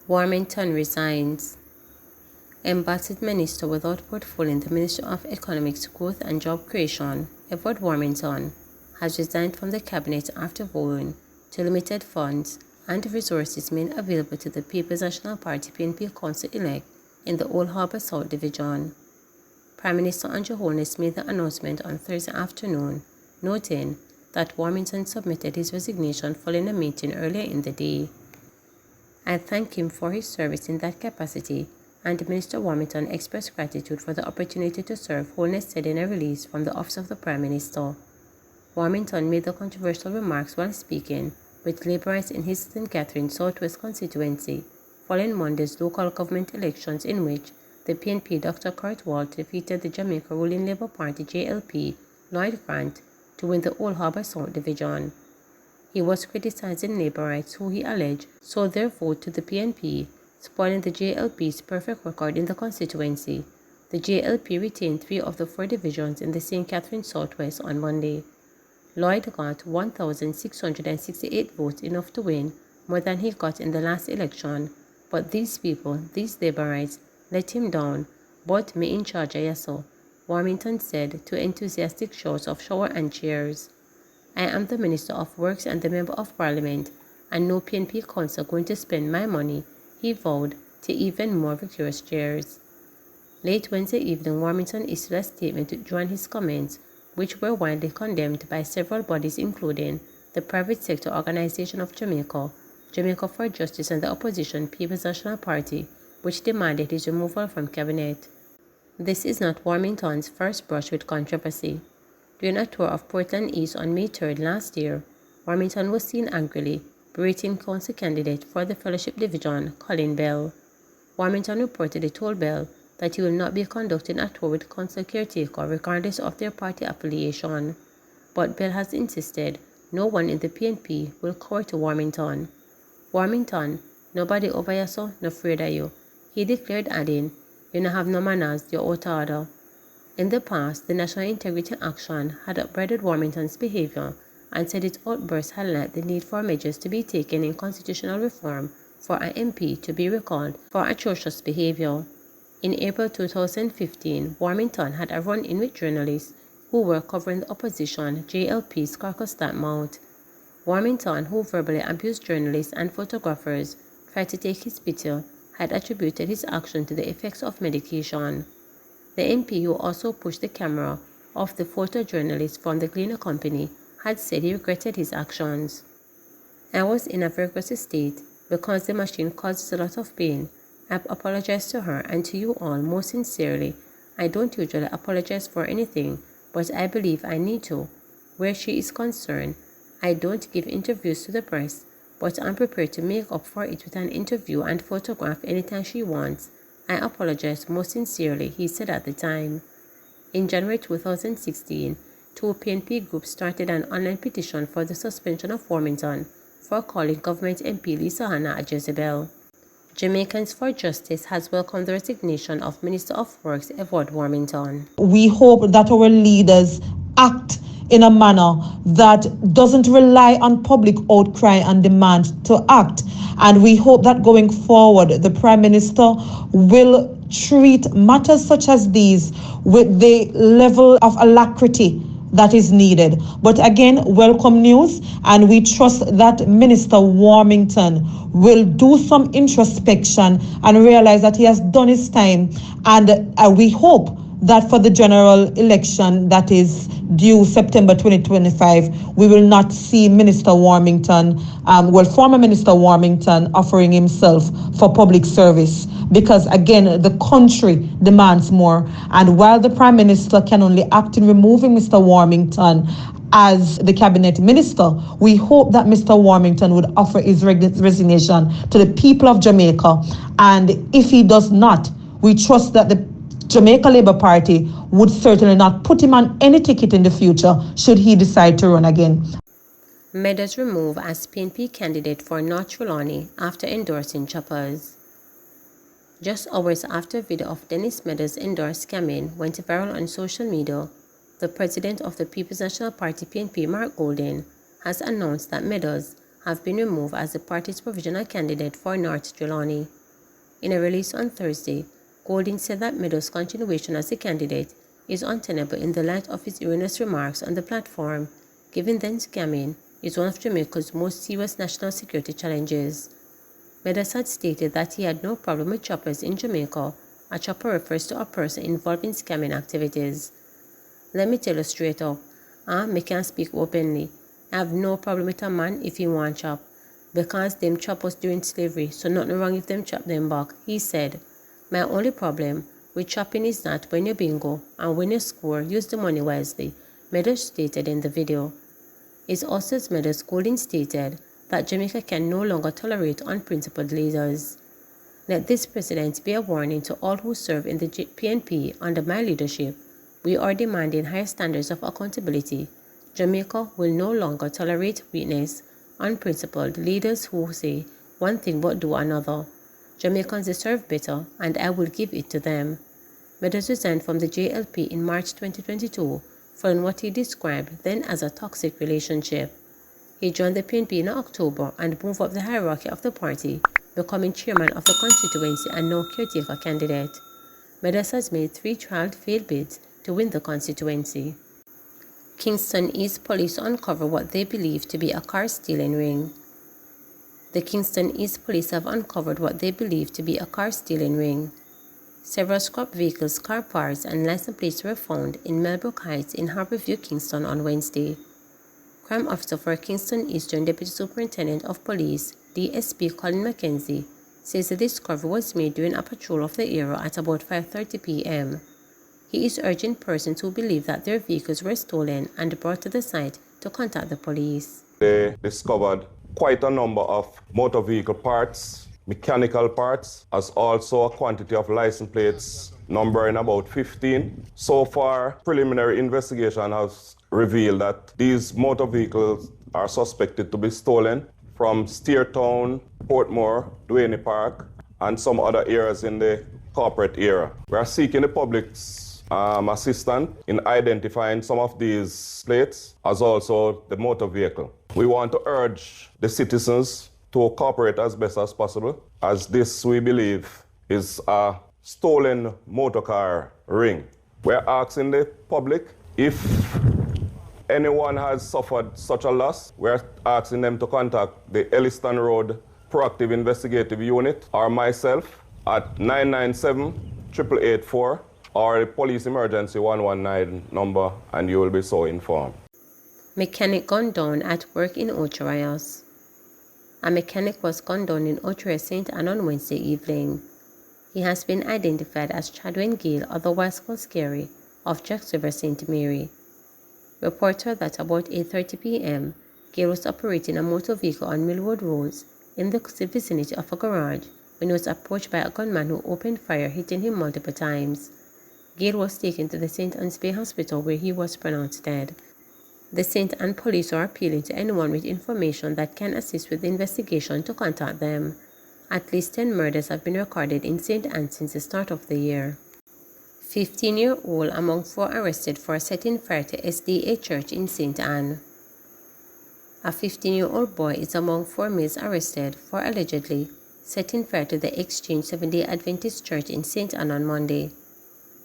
Warmington resigns. Embattled Minister without portfolio in the Ministry of Economic Growth and Job Creation, Edward Warmington, has resigned from the Cabinet after vowing to limited funds and resources made available to the People's National Party PNP Council-elect in the Old Harbour South Division. Prime Minister Andrew Holness made the announcement on Thursday afternoon, noting that Warmington submitted his resignation following a meeting earlier in the day. "I thank him for his service in that capacity, and Minister Warmington expressed gratitude for the opportunity to serve," Holness said in a release from the Office of the Prime Minister. Warmington made the controversial remarks while speaking with Labourites in his St Catharines Southwest constituency, following Monday's local government elections in which the PNP Dr. Kurt Walt defeated the Jamaica ruling Labour Party JLP Lloyd Grant to win the Old Harbour South Division. He was criticizing Labourites who he alleged sold their vote to the PNP, spoiling the JLP's perfect record in the constituency. The JLP retained 3 of the 4 divisions in the St. Catharines Southwest on Monday. Lloyd got 1,668 votes, enough to win more than he got in the last election, but these Labourites, let him down, but me in charge yeso, Warmington said to enthusiastic shouts of shower and cheers. "I am the Minister of Works and the Member of Parliament, and no PNP council going to spend my money," he vowed to even more vigorous cheers. Late Wednesday evening, Warmington issued a statement to join his comments, which were widely condemned by several bodies including the Private Sector Organization of Jamaica, Jamaica for Justice, and the opposition People's National Party, which demanded his removal from cabinet. This is not Warmington's first brush with controversy. During a tour of Portland East on May 3rd last year, Warmington was seen angrily berating council candidate for the Fellowship Division, Colin Bell. Warmington reportedly told Bell that he will not be conducting a tour with council caretaker regardless of their party affiliation. But Bell has insisted no one in the PNP will cower to Warmington. "Warmington, nobody over here so no afraid of you," he declared, adding, "You no have no manners, you're out of order." In the past, the National Integrity Action had upbraided Warmington's behavior and said its outbursts highlight the need for measures to be taken in constitutional reform for an MP to be recalled for atrocious behavior. In April 2015, Warmington had a run-in with journalists who were covering the opposition JLP's caucus that month. Warmington, who verbally abused journalists and photographers, tried to take his picture, had attributed his action to the effects of medication. The MP, who also pushed the camera off the photojournalist from the cleaner company, had said he regretted his actions. "I was in a very aggressive state because the machine causes a lot of pain. I apologize to her and to you all most sincerely. I don't usually apologize for anything, but I believe I need to. Where she is concerned, I don't give interviews to the press, but I'm prepared to make up for it with an interview and photograph anytime she wants. I apologize most sincerely," he said at the time. In January 2016, 2 PNP groups started an online petition for the suspension of Warmington for calling government MP Lisa Hanna a Jezebel. Jamaicans for Justice has welcomed the resignation of Minister of Works Edward Warmington. We hope that our leaders act in a manner that doesn't rely on public outcry and demand to act. And we hope that going forward, the Prime Minister will treat matters such as these with the level of alacrity that is needed. But again, welcome news, and we trust that Minister Warmington will do some introspection and realize that he has done his time. And we hope that for the general election that is due September 2025, we will not see Minister Warmington, former Minister Warmington, offering himself for public service, because again, the country demands more. And while the Prime Minister can only act in removing Mr. Warmington as the cabinet minister, we hope that Mr. Warmington would offer his resignation to the people of Jamaica. And if he does not, we trust that the Jamaica Labour Party would certainly not put him on any ticket in the future should he decide to run again. Meadows removed as PNP candidate for North Trelawney after endorsing choppers. Just hours after a video of Dennis Meadows' endorsed scamming went viral on social media, the president of the People's National Party PNP, Mark Golden, has announced that Meadows have been removed as the party's provisional candidate for North Trelawney. In a release on Thursday, Golden said that Meadows' continuation as a candidate is untenable in the light of his erroneous remarks on the platform, given that scamming is one of Jamaica's most serious national security challenges. Meadows had stated that he had no problem with choppers in Jamaica. A chopper refers to a person involved in scamming activities. Let me tell you straight up, me can speak openly. I have no problem with a man if he want chop, because them chop us during slavery, so nothing wrong if them chop them back, he said. My only problem with chopping is that when you bingo and when you score, use the money wisely, Meadows stated in the video. It also Meadows Golden stated that Jamaica can no longer tolerate unprincipled leaders. Let this president be a warning to all who serve in the PNP under my leadership. We are demanding higher standards of accountability. Jamaica will no longer tolerate weakness, unprincipled leaders who say one thing but do another. Jamaicans deserve better, and I will give it to them. Meadows resigned from the JLP in March 2022, following what he described then as a toxic relationship. He joined the PNP in October and moved up the hierarchy of the party, becoming chairman of the constituency and now caretaker candidate. Meadows has made 3 trial failed bids to win the constituency. Kingston East Police uncover what they believe to be a car stealing ring. The Kingston East Police have uncovered what they believe to be a car stealing ring. Several scrap vehicles, car parts, and license plates were found in Melbrook Heights in Harborview, Kingston on Wednesday. Crime Officer for Kingston Eastern Deputy Superintendent of Police, DSP Colin McKenzie, says the discovery was made during a patrol of the area at about 5:30 p.m. He is urging persons who believe that their vehicles were stolen and brought to the site to contact the police. They discovered quite a number of motor vehicle parts, mechanical parts, as also a quantity of license plates numbering about 15. So far, preliminary investigation has revealed that these motor vehicles are suspected to be stolen from Steertown, Portmore, Duane Park, and some other areas in the corporate area. We are seeking the public's assistance in identifying some of these plates, as also the motor vehicle. We want to urge the citizens to cooperate as best as possible, as this, we believe, is a stolen motor car ring. We're asking the public if anyone has suffered such a loss, we're asking them to contact the Elliston Road Proactive Investigative Unit or myself at 997-8884 or the Police Emergency 119 number, and you will be so informed. Mechanic gunned down at work in Ocharias. A mechanic was gunned down in Ocharias St. Ann on Wednesday evening. He has been identified as Chadwin Gale, otherwise called Scary, of Jacks River St Mary. Reported that about 8:30 p.m., Gale was operating a motor vehicle on Millwood Roads in the vicinity of a garage when he was approached by a gunman who opened fire, hitting him multiple times. Gale was taken to the St. Anne's Bay Hospital where he was pronounced dead. The St. Anne police are appealing to anyone with information that can assist with the investigation to contact them. At least 10 murders have been recorded in St. Anne since the start of the year. 15-year-old among 4 arrested for setting fire to SDA Church in St. Anne. A 15-year-old boy is among 4 males arrested for allegedly setting fire to the Exchange Seventh-day Adventist Church in St. Anne on Monday.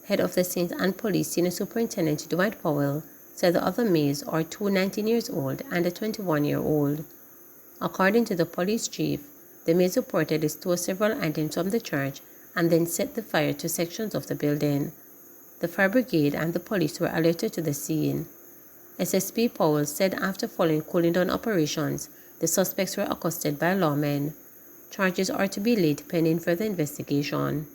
Head of the St. Anne Police Senior Superintendent Dwight Powell said the other males are 2 19-year-olds and a 21-year-old. According to the police chief, the males reportedly stole several items from the church and then set the fire to sections of the building. The fire brigade and the police were alerted to the scene. SSP Powell said after following cooling down operations, the suspects were accosted by lawmen. Charges are to be laid pending further investigation.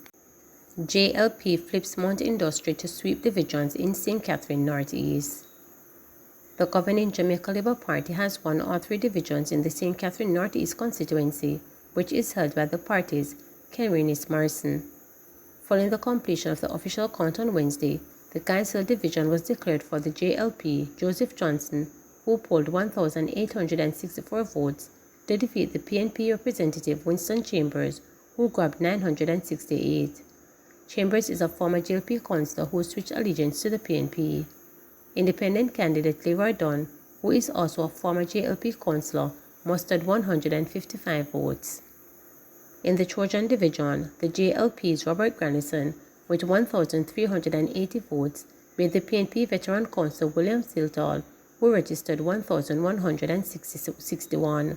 JLP flips Mount Industry to Sweeps Divisions in St. Catherine Northeast. The governing Jamaica Labour Party has won all 3 divisions in the St. Catherine Northeast constituency, which is held by the party's Kenrenis Morrison. Following the completion of the official count on Wednesday, the Guys Hill division was declared for the JLP Joseph Johnson, who polled 1,864 votes, to defeat the PNP representative Winston Chambers, who grabbed 968. Chambers is a former JLP councillor who switched allegiance to the PNP. Independent candidate Leroy Dunn, who is also a former JLP councillor, mustered 155 votes. In the Trojan Division, the JLP's Robert Grandison, with 1,380 votes, beat the PNP veteran councillor William Siltall, who registered 1,161.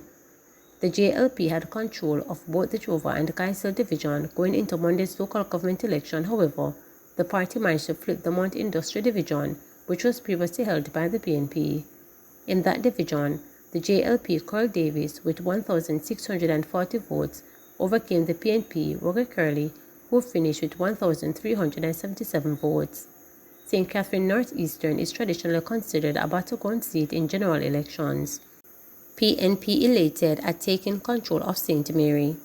The JLP had control of both the Trover and the Kaisel Division going into Monday's local government election. However, the party managed to flip the Mount Industry Division, which was previously held by the PNP. In that division, the JLP Carl Davis, with 1,640 votes, overcame the PNP Roger Curley, who finished with 1,377 votes. St. Catherine Northeastern is traditionally considered a battleground seat in general elections. PNP elated at taking control of St. Mary.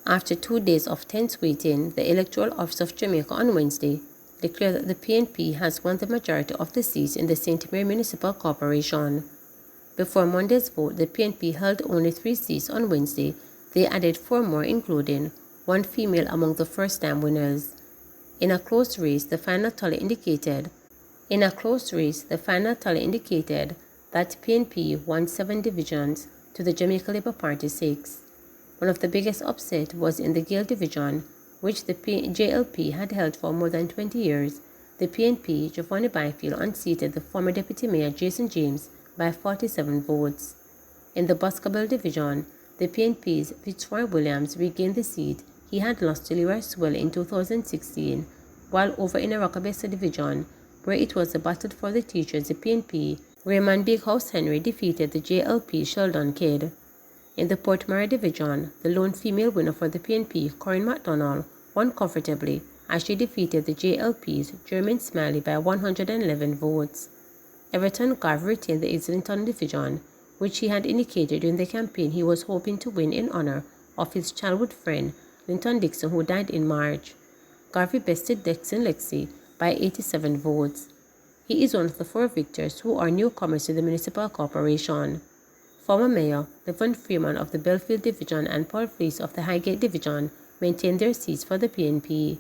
After 2 days of tense waiting, the Electoral Office of Jamaica on Wednesday declared that the PNP has won the majority of the seats in the St. Mary Municipal Corporation. Before Monday's vote, the PNP held only 3 seats. On Wednesday, they added 4 more, including 1 female among the first-time winners. In a close race, the final tally indicated that PNP won 7 divisions to the Jamaica Labour Party 6. One of the biggest upsets was in the Gale division, which the JLP had held for more than 20 years. The PNP, Giovanni Byfield, unseated the former Deputy Mayor Jason James by 47 votes. In the Boscobel division, the PNP's Fitzroy Williams regained the seat he had lost to Leroy Swell in 2016, while over in the Rockabessa division, where it was a battle for the teachers, the PNP Raymond Big House Henry defeated the JLP Sheldon Kidd. In the Port Murray division, the lone female winner for the PNP, Corinne MacDonald, won comfortably as she defeated the JLP's Jermaine Smiley by 111 votes. Everton Garv retained the Islington division, which he had indicated during the campaign he was hoping to win in honor of his childhood friend, Linton Dixon, who died in March. Garvey bested Dixon Lexi by 87 votes. He is one of the 4 victors who are newcomers to the municipal corporation. Former Mayor Levon Freeman of the Belfield Division and Paul Fleece of the Highgate Division maintained their seats for the PNP.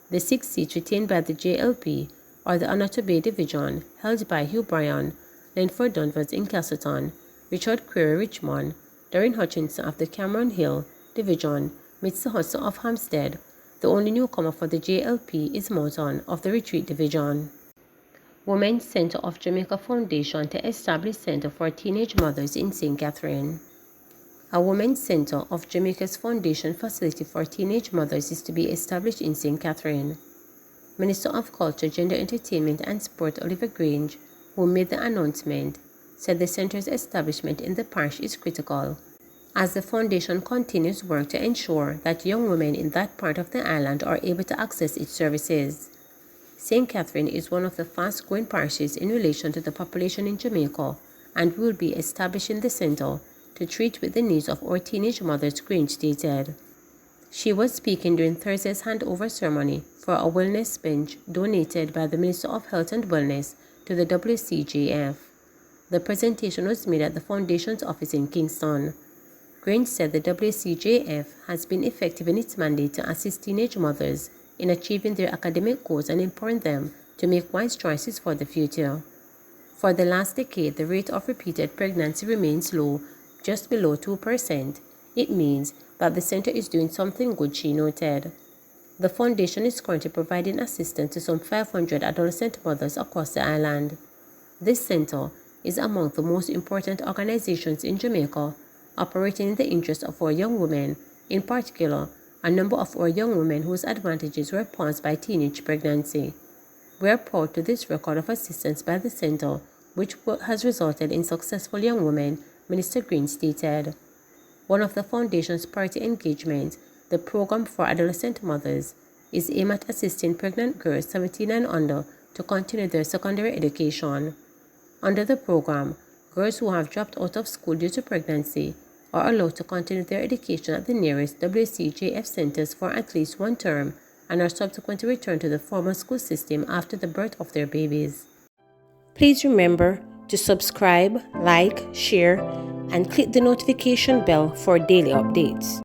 The 6 seats retained by the JLP are the Anatole Bay Division, held by Hugh Bryan, Lenford Dunvers in Castleton, Richard Query Richmond, Doreen Hutchinson of the Cameron Hill Division, Mitzi Hudson of Hampstead. The only newcomer for the JLP is Moulton of the Retreat Division. Women's Center of Jamaica Foundation to establish Center for Teenage Mothers in St. Catherine. A Women's Center of Jamaica's Foundation facility for teenage mothers is to be established in St. Catherine. Minister of Culture, Gender, Entertainment and Sport Oliver Grange, who made the announcement, said the center's establishment in the parish is critical, as the foundation continues work to ensure that young women in that part of the island are able to access its services. St. Catherine is one of the fast-growing parishes in relation to the population in Jamaica and will be establishing the center to treat with the needs of our teenage mothers, Grange stated. She was speaking during Thursday's handover ceremony for a wellness bench donated by the Minister of Health and Wellness to the WCJF. The presentation was made at the Foundation's office in Kingston. Grange said the WCJF has been effective in its mandate to assist teenage mothers in achieving their academic goals and empowering them to make wise choices for the future. For the last decade, the rate of repeated pregnancy remains low, just below 2%. It means that the center is doing something good, she noted. The foundation is currently providing assistance to some 500 adolescent mothers across the island. This center is among the most important organizations in Jamaica, operating in the interest of our young women, in particular, a number of our young women whose advantages were paused by teenage pregnancy. We are proud to this record of assistance by the center, which has resulted in successful young women, Minister Green stated. One of the foundation's priority engagements, the Program for Adolescent Mothers, is aimed at assisting pregnant girls 17 and under to continue their secondary education. Under the program, girls who have dropped out of school due to pregnancy are allowed to continue their education at the nearest WCJF centers for at least 1 term and are subsequently returned to the formal school system after the birth of their babies. Please remember to subscribe, like, share, and click the notification bell for daily updates.